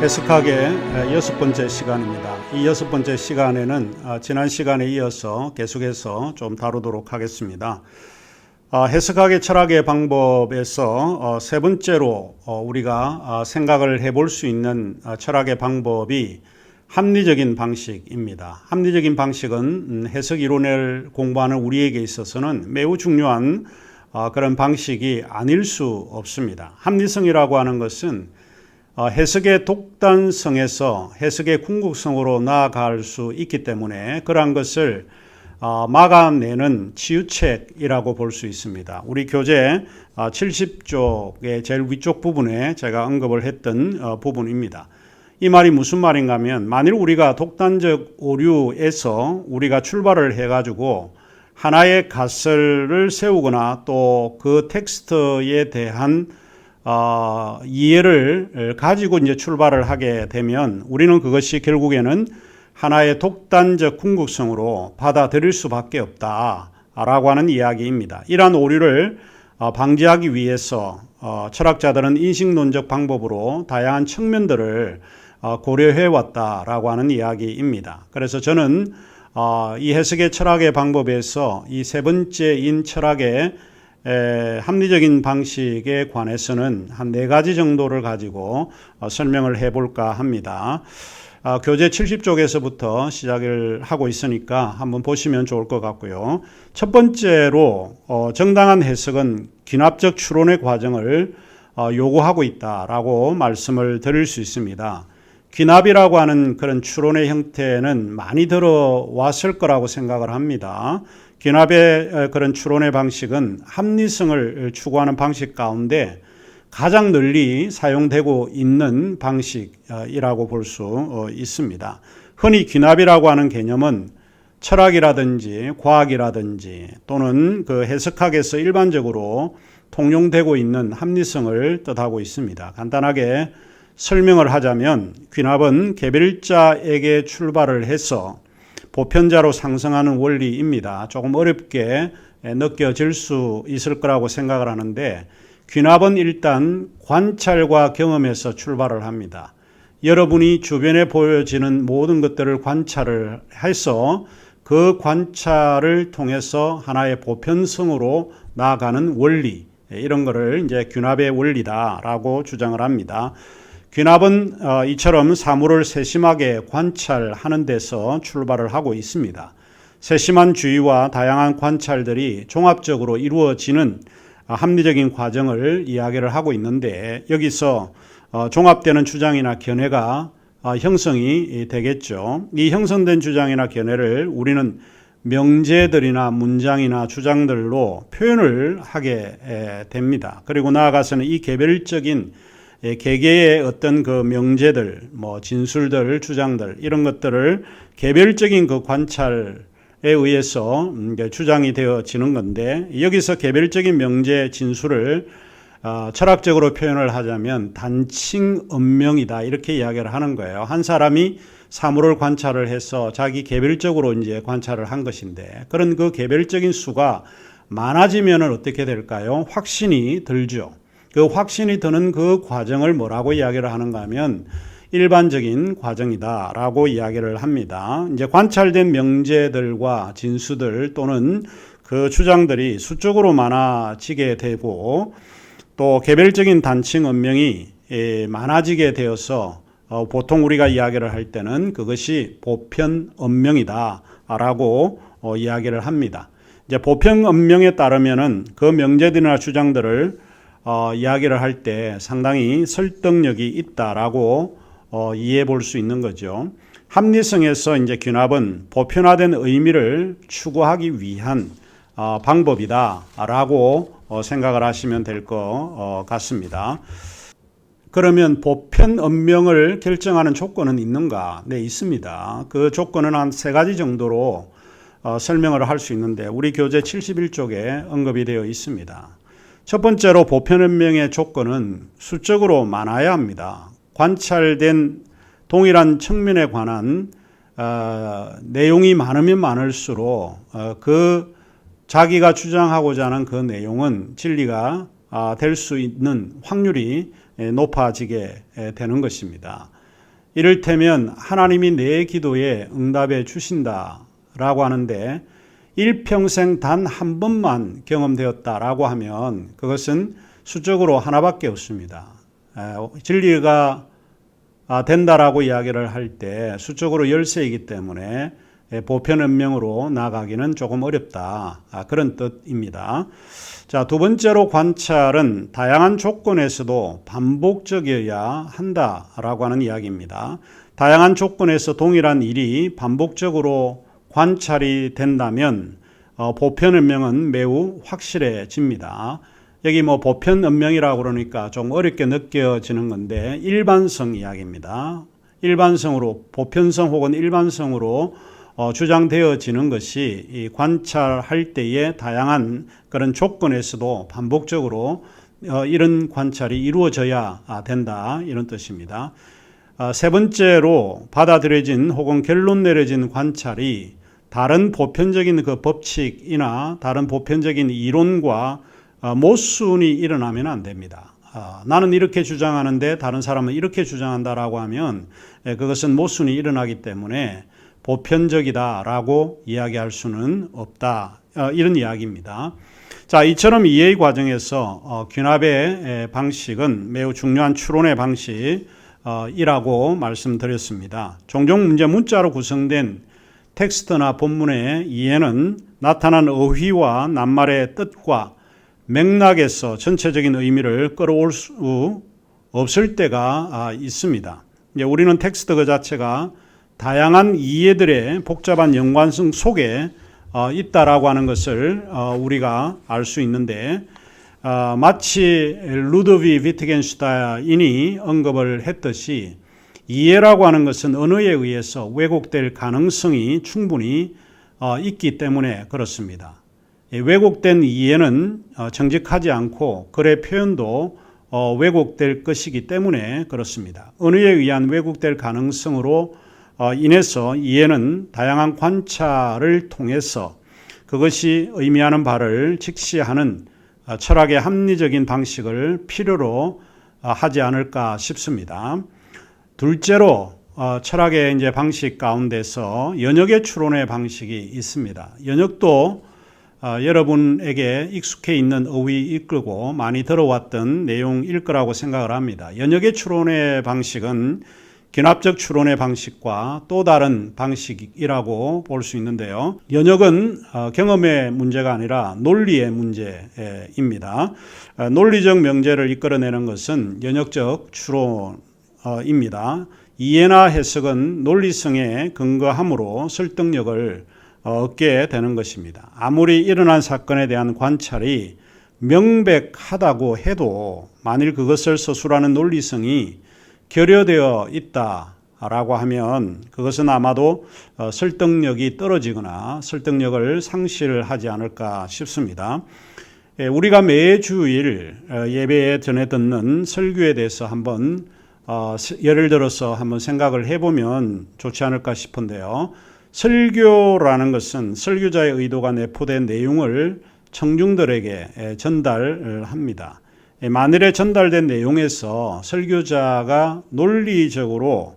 해석학의 여섯 번째 시간입니다. 이 여섯 번째 시간에는 지난 시간에 이어서 계속해서 좀 다루도록 하겠습니다. 해석학의 철학의 방법에서 세 번째로 우리가 생각을 해볼 수 있는 철학의 방법이 합리적인 방식입니다. 합리적인 방식은 해석 이론을 공부하는 우리에게 있어서는 매우 중요한 그런 방식이 아닐 수 없습니다. 합리성이라고 하는 것은 해석의 독단성에서 해석의 궁극성으로 나아갈 수 있기 때문에 그러한 것을 막아내는 치유책이라고 볼 수 있습니다. 우리 교재 70쪽의 제일 위쪽 부분에 제가 언급을 했던 부분입니다. 이 말이 무슨 말인가 하면 만일 우리가 독단적 오류에서 우리가 출발을 해가지고 하나의 가설을 세우거나 또 그 텍스트에 대한 이해를 가지고 이제 출발을 하게 되면 우리는 그것이 결국에는 하나의 독단적 궁극성으로 받아들일 수밖에 없다라고 하는 이야기입니다. 이러한 오류를 방지하기 위해서 철학자들은 인식론적 방법으로 다양한 측면들을 고려해 왔다라고 하는 이야기입니다. 그래서 저는 이 해석의 철학의 방법에서 이 세 번째인 철학의 합리적인 방식에 관해서는 한 네 가지 정도를 가지고 설명을 해볼까 합니다. 교재 70쪽에서부터 시작을 하고 있으니까 한번 보시면 좋을 것 같고요. 첫 번째로 정당한 해석은 귀납적 추론의 과정을 요구하고 있다라고 말씀을 드릴 수 있습니다. 귀납이라고 하는 그런 추론의 형태는 많이 들어왔을 거라고 생각을 합니다. 귀납의 그런 추론의 방식은 합리성을 추구하는 방식 가운데 가장 널리 사용되고 있는 방식이라고 볼 수 있습니다. 흔히 귀납이라고 하는 개념은 철학이라든지 과학이라든지 또는 그 해석학에서 일반적으로 통용되고 있는 합리성을 뜻하고 있습니다. 간단하게 설명을 하자면 귀납은 개별자에게 출발을 해서 보편자로 상승하는 원리입니다. 조금 어렵게 느껴질 수 있을 거라고 생각을 하는데 귀납은 일단 관찰과 경험에서 출발을 합니다. 여러분이 주변에 보여지는 모든 것들을 관찰을 해서 그 관찰을 통해서 하나의 보편성으로 나아가는 원리, 이런 거를 이제 귀납의 원리다라고 주장을 합니다. 귀납은 이처럼 사물을 세심하게 관찰하는 데서 출발을 하고 있습니다. 세심한 주의와 다양한 관찰들이 종합적으로 이루어지는 합리적인 과정을 이야기를 하고 있는데 여기서 종합되는 주장이나 견해가 형성이 되겠죠. 이 형성된 주장이나 견해를 우리는 명제들이나 문장이나 주장들로 표현을 하게 됩니다. 그리고 나아가서는 이 개별적인 개개의 어떤 그 명제들, 진술들, 주장들 이런 것들을 개별적인 그 관찰에 의해서 주장이 되어지는 건데 여기서 개별적인 명제, 진술을 철학적으로 표현을 하자면 단칭 언명이다 이렇게 이야기를 하는 거예요. 한 사람이 사물을 관찰을 해서 자기 개별적으로 이제 관찰을 한 것인데 그런 그 개별적인 수가 많아지면은 어떻게 될까요? 확신이 들죠. 그 확신이 드는 그 과정을 뭐라고 이야기를 하는가 하면 일반적인 과정이다라고 이야기를 합니다. 이제 관찰된 명제들과 진수들 또는 그 주장들이 수적으로 많아지게 되고 또 개별적인 단칭 언명이 많아지게 되어서 보통 우리가 이야기를 할 때는 그것이 보편 언명이다라고 이야기를 합니다. 이제 보편 언명에 따르면은 그 명제들이나 주장들을 이야기를 할 때 상당히 설득력이 있다라고 이해해 볼 수 있는 거죠. 합리성에서 이제 귀납은 보편화된 의미를 추구하기 위한 방법이다라고 생각을 하시면 될 것 같습니다. 그러면 보편 언명을 결정하는 조건은 있는가? 네, 있습니다. 그 조건은 한 세 가지 정도로 설명을 할 수 있는데 우리 교재 71쪽에 언급이 되어 있습니다. 첫 번째로 보편 언명의 조건은 수적으로 많아야 합니다. 관찰된 동일한 측면에 관한 내용이 많으면 많을수록 그 자기가 주장하고자 하는 그 내용은 진리가 될 수 있는 확률이 높아지게 되는 것입니다. 이를테면 하나님이 내 기도에 응답해 주신다라고 하는데 일평생 단 한 번만 경험되었다라고 하면 그것은 수적으로 하나밖에 없습니다. 진리가 된다라고 이야기를 할 때 수적으로 열세이기 때문에 보편 은명으로 나가기는 조금 어렵다. 그런 뜻입니다. 자, 두 번째로 관찰은 다양한 조건에서도 반복적이어야 한다라고 하는 이야기입니다. 다양한 조건에서 동일한 일이 반복적으로 관찰이 된다면 보편 은명은 매우 확실해집니다. 여기 보편 은명이라고 그러니까 좀 어렵게 느껴지는 건데 일반성 이야기입니다. 일반성으로 보편성 혹은 일반성으로 주장되어지는 것이 이 관찰할 때의 다양한 그런 조건에서도 반복적으로 이런 관찰이 이루어져야 된다 이런 뜻입니다. 세 번째로 받아들여진 혹은 결론 내려진 관찰이 다른 보편적인 그 법칙이나 다른 보편적인 이론과 모순이 일어나면 안 됩니다. 나는 이렇게 주장하는데 다른 사람은 이렇게 주장한다라고 하면 그것은 모순이 일어나기 때문에 보편적이다라고 이야기할 수는 없다. 이런 이야기입니다. 자, 이처럼 이해 과정에서 귀납의 방식은 매우 중요한 추론의 방식이라고 말씀드렸습니다. 종종 문자로 구성된 텍스트나 본문의 이해는 나타난 어휘와 낱말의 뜻과 맥락에서 전체적인 의미를 끌어올 수 없을 때가 있습니다. 우리는 텍스트 그 자체가 다양한 이해들의 복잡한 연관성 속에 있다라고 하는 것을 우리가 알 수 있는데 마치 루드비 위트겐슈타인이 언급을 했듯이 이해라고 하는 것은 언어에 의해서 왜곡될 가능성이 충분히 있기 때문에 그렇습니다. 왜곡된 이해는 정직하지 않고 글의 표현도 왜곡될 것이기 때문에 그렇습니다. 언어에 의한 왜곡될 가능성으로 인해서 이해는 다양한 관찰을 통해서 그것이 의미하는 바를 직시하는 철학의 합리적인 방식을 필요로 하지 않을까 싶습니다. 둘째로 철학의 이제 방식 가운데서 연역의 추론의 방식이 있습니다. 연역도 여러분에게 익숙해 있는 어휘 이끌고 많이 들어왔던 내용일 거라고 생각을 합니다. 연역의 추론의 방식은 귀납적 추론의 방식과 또 다른 방식이라고 볼 수 있는데요. 연역은 경험의 문제가 아니라 논리의 문제입니다. 논리적 명제를 이끌어내는 것은 연역적 추론입니다. 이해나 해석은 논리성에 근거함으로 설득력을 얻게 되는 것입니다. 아무리 일어난 사건에 대한 관찰이 명백하다고 해도 만일 그것을 서술하는 논리성이 결여되어 있다라고 하면 그것은 아마도 설득력이 떨어지거나 설득력을 상실하지 않을까 싶습니다. 우리가 매주일 예배에 전해 듣는 설교에 대해서 한번 예를 들어서 한번 생각을 해보면 좋지 않을까 싶은데요. 설교라는 것은 설교자의 의도가 내포된 내용을 청중들에게 전달합니다. 만일에 전달된 내용에서 설교자가 논리적으로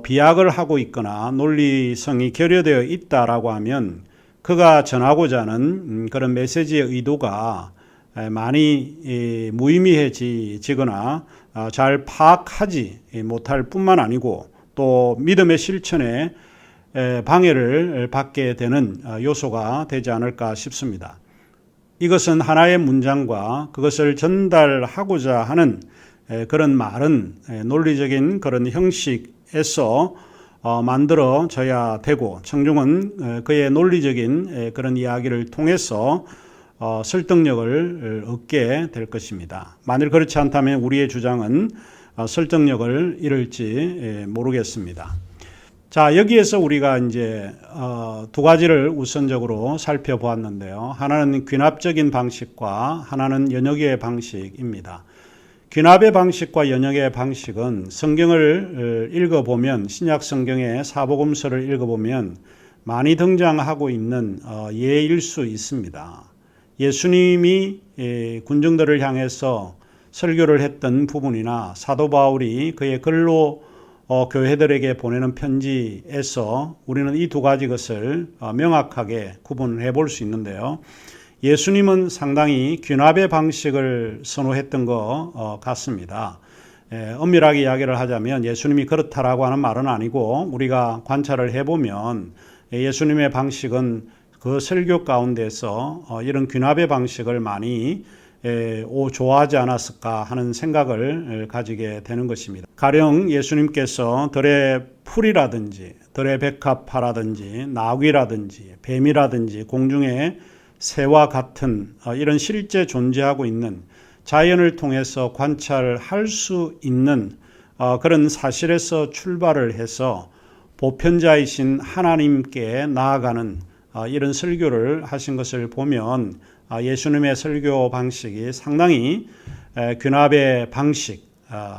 비약을 하고 있거나 논리성이 결여되어 있다라고 하면 그가 전하고자 하는 그런 메시지의 의도가 많이 무의미해지거나 잘 파악하지 못할 뿐만 아니고 또 믿음의 실천에 방해를 받게 되는 요소가 되지 않을까 싶습니다. 이것은 하나의 문장과 그것을 전달하고자 하는 그런 말은 논리적인 그런 형식에서 만들어져야 되고 청중은 그의 논리적인 그런 이야기를 통해서 설득력을 얻게 될 것입니다. 만일 그렇지 않다면 우리의 주장은 설득력을 잃을지 모르겠습니다. 자, 여기에서 우리가 이제 두 가지를 우선적으로 살펴보았는데요. 하나는 귀납적인 방식과 하나는 연역의 방식입니다. 귀납의 방식과 연역의 방식은 성경을 읽어보면 신약 성경의 사복음서를 읽어보면 많이 등장하고 있는 예일 수 있습니다. 예수님이 군중들을 향해서 설교를 했던 부분이나 사도 바울이 그의 글로 교회들에게 보내는 편지에서 우리는 이 두 가지 것을 명확하게 구분해 볼 수 있는데요. 예수님은 상당히 귀납의 방식을 선호했던 것 같습니다. 엄밀하게 이야기를 하자면 예수님이 그렇다라고 하는 말은 아니고 우리가 관찰을 해보면 예수님의 방식은 그 설교 가운데서 이런 귀납의 방식을 많이 좋아하지 않았을까 하는 생각을 가지게 되는 것입니다. 가령 예수님께서 들의 풀이라든지 들의 백합화라든지 나귀라든지 뱀이라든지 공중의 새와 같은 이런 실제 존재하고 있는 자연을 통해서 관찰할 수 있는 그런 사실에서 출발을 해서 보편자이신 하나님께 나아가는 이런 설교를 하신 것을 보면 예수님의 설교 방식이 상당히 귀납의 방식,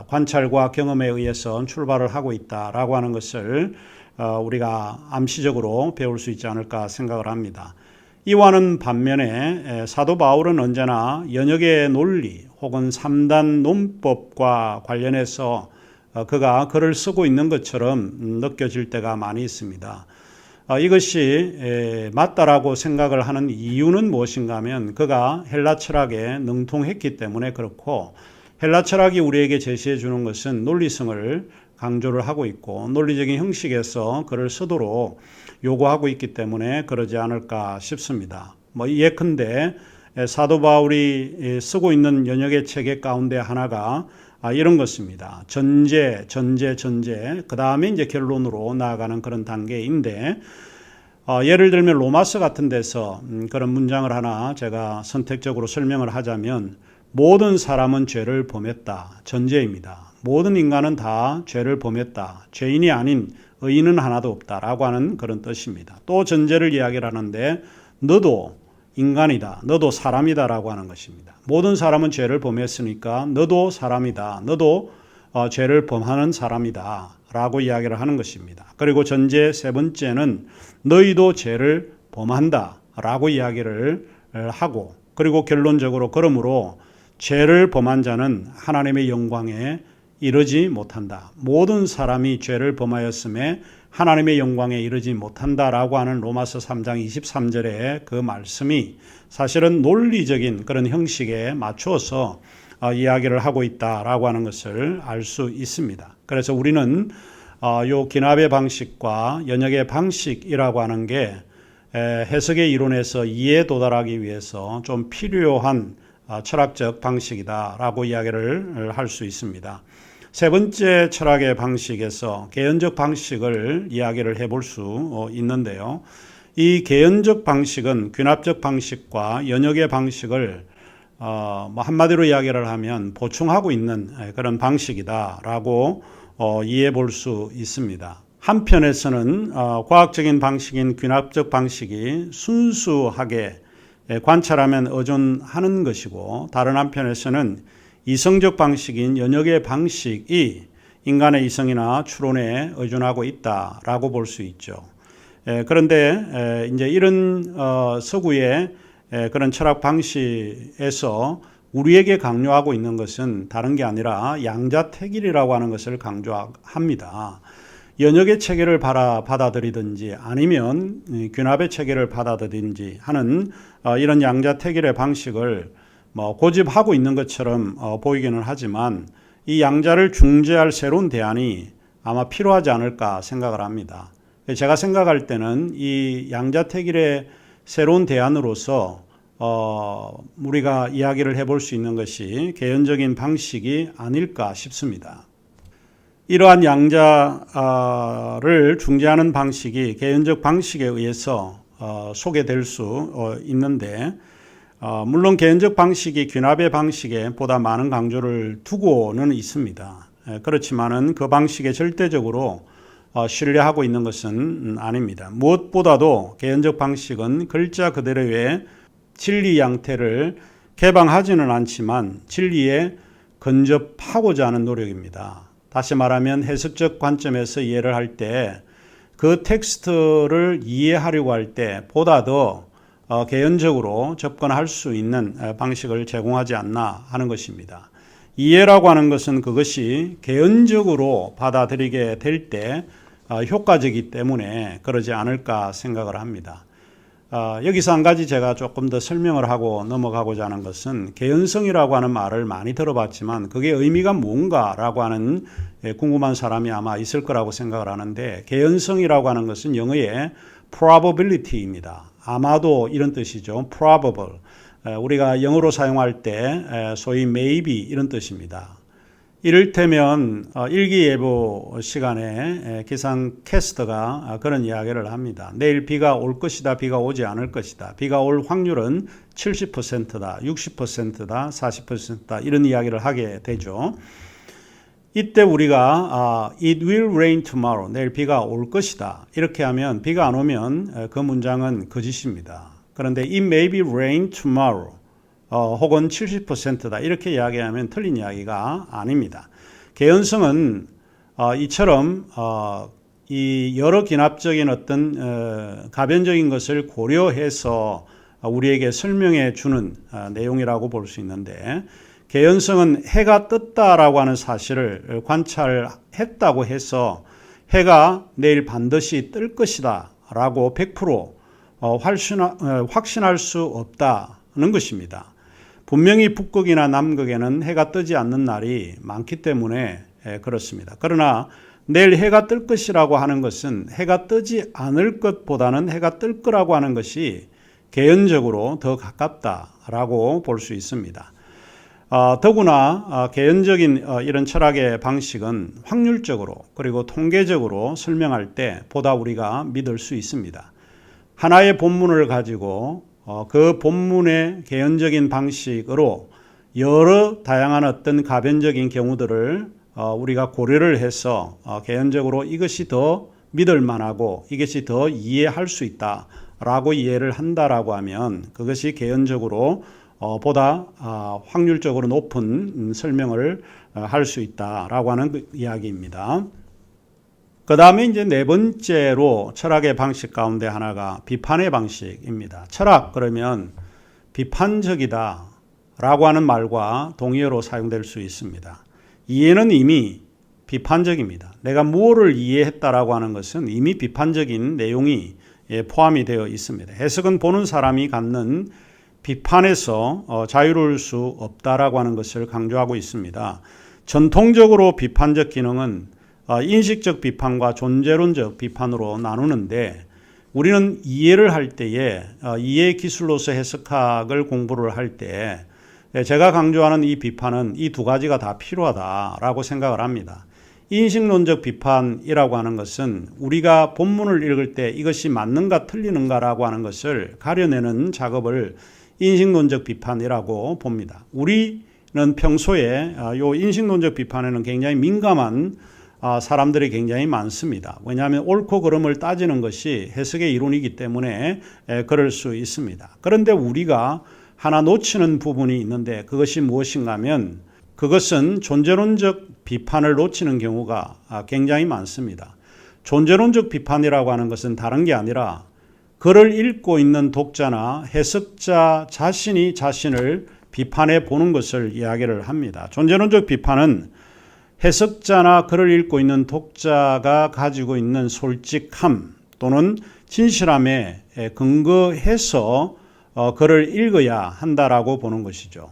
관찰과 경험에 의해서 출발을 하고 있다라고 하는 것을 우리가 암시적으로 배울 수 있지 않을까 생각을 합니다. 이와는 반면에 사도 바울은 언제나 연역의 논리 혹은 3단 논법과 관련해서 그가 글을 쓰고 있는 것처럼 느껴질 때가 많이 있습니다. 이것이 맞다라고 생각을 하는 이유는 무엇인가 하면 그가 헬라 철학에 능통했기 때문에 그렇고, 헬라 철학이 우리에게 제시해 주는 것은 논리성을 강조를 하고 있고 논리적인 형식에서 글을 쓰도록 요구하고 있기 때문에 그러지 않을까 싶습니다. 예컨대 사도 바울이 쓰고 있는 연역의 체계 가운데 하나가 이런 것입니다. 전제, 그 다음에 이제 결론으로 나아가는 그런 단계인데, 예를 들면 로마서 같은 데서 그런 문장을 하나 제가 선택적으로 설명을 하자면, 모든 사람은 죄를 범했다. 전제입니다. 모든 인간은 다 죄를 범했다. 죄인이 아닌 의인은 하나도 없다라고 하는 그런 뜻입니다. 또 전제를 이야기를 하는데, 너도 인간이다. 너도 사람이다라고 하는 것입니다. 모든 사람은 죄를 범했으니까 너도 사람이다. 너도 죄를 범하는 사람이다 라고 이야기를 하는 것입니다. 그리고 전제 세 번째는 너희도 죄를 범한다 라고 이야기를 하고, 그리고 결론적으로 그러므로 죄를 범한 자는 하나님의 영광에 이르지 못한다. 모든 사람이 죄를 범하였음에 하나님의 영광에 이르지 못한다라고 하는 로마서 3장 23절의 그 말씀이 사실은 논리적인 그런 형식에 맞추어서 이야기를 하고 있다라고 하는 것을 알 수 있습니다. 그래서 우리는 요 기납의 방식과 연역의 방식이라고 하는 게 해석의 이론에서 이해에 도달하기 위해서 좀 필요한 철학적 방식이다라고 이야기를 할 수 있습니다. 세 번째 철학의 방식에서 개연적 방식을 이야기를 해볼 수 있는데요. 이 개연적 방식은 귀납적 방식과 연역의 방식을 한마디로 이야기를 하면 보충하고 있는 그런 방식이다라고 이해해 볼 수 있습니다. 한편에서는 과학적인 방식인 귀납적 방식이 순수하게 관찰하면 의존하는 것이고, 다른 한편에서는 이성적 방식인 연역의 방식이 인간의 이성이나 추론에 의존하고 있다라고 볼 수 있죠. 그런데 이제 이런 서구의 그런 철학 방식에서 우리에게 강요하고 있는 것은 다른 게 아니라 양자택일이라고 하는 것을 강조합니다. 연역의 체계를 받아들이든지 아니면 귀납의 체계를 받아들이든지 하는 이런 양자택일의 방식을 고집하고 있는 것처럼 보이기는 하지만, 이 양자를 중재할 새로운 대안이 아마 필요하지 않을까 생각을 합니다. 제가 생각할 때는 이 양자택일의 새로운 대안으로서 우리가 이야기를 해볼 수 있는 것이 개연적인 방식이 아닐까 싶습니다. 이러한 양자를 중재하는 방식이 개연적 방식에 의해서 소개될 수 있는데, 물론 개연적 방식이 귀납의 방식에 보다 많은 강조를 두고는 있습니다. 그렇지만은 그 방식에 절대적으로 신뢰하고 있는 것은 아닙니다. 무엇보다도 개연적 방식은 글자 그대로의 진리 양태를 개방하지는 않지만 진리에 근접하고자 하는 노력입니다. 다시 말하면 해석적 관점에서 이해를 할 때 그 텍스트를 이해하려고 할 때 보다 더 개연적으로 접근할 수 있는 방식을 제공하지 않나 하는 것입니다. 이해라고 하는 것은 그것이 개연적으로 받아들이게 될 때 효과적이기 때문에 그러지 않을까 생각을 합니다. 여기서 한 가지 제가 조금 더 설명을 하고 넘어가고자 하는 것은 개연성이라고 하는 말을 많이 들어봤지만 그게 의미가 뭔가라고 하는 궁금한 사람이 아마 있을 거라고 생각을 하는데, 개연성이라고 하는 것은 영어의 probability입니다. 아마도 이런 뜻이죠. probable. 우리가 영어로 사용할 때 소위 maybe 이런 뜻입니다. 이를테면 일기예보 시간에 기상캐스터가 그런 이야기를 합니다. 내일 비가 올 것이다, 비가 오지 않을 것이다, 비가 올 확률은 70%다, 60%다, 40%다 이런 이야기를 하게 되죠. 이때 우리가 it will rain tomorrow, 내일 비가 올 것이다 이렇게 하면, 비가 안 오면 그 문장은 거짓입니다. 그런데 it may be rain tomorrow 혹은 70%다 이렇게 이야기하면 틀린 이야기가 아닙니다. 개연성은 이처럼 이 여러 기납적인 어떤 가변적인 것을 고려해서 우리에게 설명해 주는 내용이라고 볼 수 있는데, 개연성은 해가 떴다라고 하는 사실을 관찰했다고 해서 해가 내일 반드시 뜰 것이다 라고 100% 확신할 수 없다는 것입니다. 분명히 북극이나 남극에는 해가 뜨지 않는 날이 많기 때문에 그렇습니다. 그러나 내일 해가 뜰 것이라고 하는 것은 해가 뜨지 않을 것보다는 해가 뜰 거라고 하는 것이 개연적으로 더 가깝다라고 볼 수 있습니다. 더구나 개연적인 이런 철학의 방식은 확률적으로 그리고 통계적으로 설명할 때 보다 우리가 믿을 수 있습니다. 하나의 본문을 가지고 그 본문의 개연적인 방식으로 여러 다양한 어떤 가변적인 경우들을 우리가 고려를 해서 개연적으로 이것이 더 믿을 만하고 이것이 더 이해할 수 있다라고 이해를 한다라고 하면 그것이 개연적으로 보다 확률적으로 높은 설명을 할 수 있다라고 하는 이야기입니다. 그 다음에 이제 네 번째로 철학의 방식 가운데 하나가 비판의 방식입니다. 철학 그러면 비판적이다 라고 하는 말과 동의어로 사용될 수 있습니다. 이해는 이미 비판적입니다. 내가 무엇을 이해했다라고 하는 것은 이미 비판적인 내용이 포함이 되어 있습니다. 해석은 보는 사람이 갖는 비판에서 자유로울 수 없다라고 하는 것을 강조하고 있습니다. 전통적으로 비판적 기능은 인식적 비판과 존재론적 비판으로 나누는데, 우리는 이해를 할 때에 이해 기술로서 해석학을 공부를 할 때 제가 강조하는 이 비판은 이 두 가지가 다 필요하다라고 생각을 합니다. 인식론적 비판이라고 하는 것은 우리가 본문을 읽을 때 이것이 맞는가 틀리는가라고 하는 것을 가려내는 작업을 인식론적 비판이라고 봅니다. 우리는 평소에 이 인식론적 비판에는 굉장히 민감한 사람들이 굉장히 많습니다. 왜냐하면 옳고 그름을 따지는 것이 해석의 이론이기 때문에 그럴 수 있습니다. 그런데 우리가 하나 놓치는 부분이 있는데 그것이 무엇인가 하면 그것은 존재론적 비판을 놓치는 경우가 굉장히 많습니다. 존재론적 비판이라고 하는 것은 다른 게 아니라 글을 읽고 있는 독자나 해석자 자신이 자신을 비판해 보는 것을 이야기를 합니다. 존재론적 비판은 해석자나 글을 읽고 있는 독자가 가지고 있는 솔직함 또는 진실함에 근거해서 글을 읽어야 한다라고 보는 것이죠.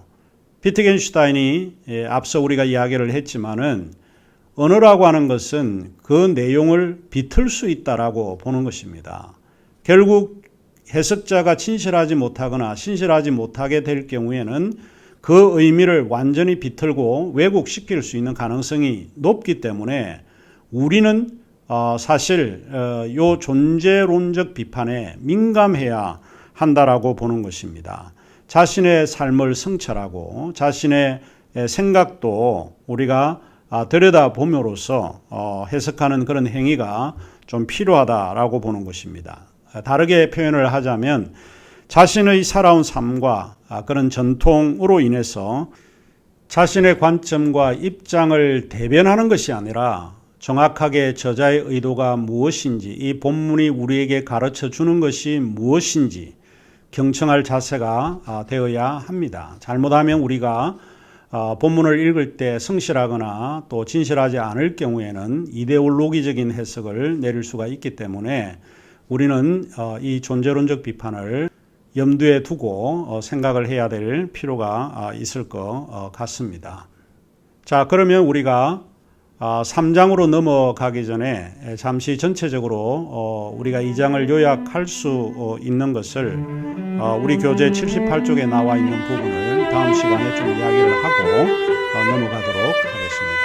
비트겐슈타인이 앞서 우리가 이야기를 했지만은 언어라고 하는 것은 그 내용을 비틀 수 있다라고 보는 것입니다. 결국 해석자가 친실하지 못하거나 신실하지 못하게 될 경우에는 그 의미를 완전히 비틀고 왜곡시킬 수 있는 가능성이 높기 때문에 우리는 사실 요 존재론적 비판에 민감해야 한다라고 보는 것입니다. 자신의 삶을 성찰하고 자신의 생각도 우리가 들여다봄으로써 해석하는 그런 행위가 좀 필요하다라고 보는 것입니다. 다르게 표현을 하자면 자신의 살아온 삶과 그런 전통으로 인해서 자신의 관점과 입장을 대변하는 것이 아니라 정확하게 저자의 의도가 무엇인지, 이 본문이 우리에게 가르쳐 주는 것이 무엇인지 경청할 자세가 되어야 합니다. 잘못하면 우리가 본문을 읽을 때 성실하거나 또 진실하지 않을 경우에는 이데올로기적인 해석을 내릴 수가 있기 때문에 우리는 이 존재론적 비판을 염두에 두고 생각을 해야 될 필요가 있을 것 같습니다. 자, 그러면 우리가 3장으로 넘어가기 전에 잠시 전체적으로 우리가 2장을 요약할 수 있는 것을 우리 교재 78쪽에 나와 있는 부분을 다음 시간에 좀 이야기를 하고 넘어가도록 하겠습니다.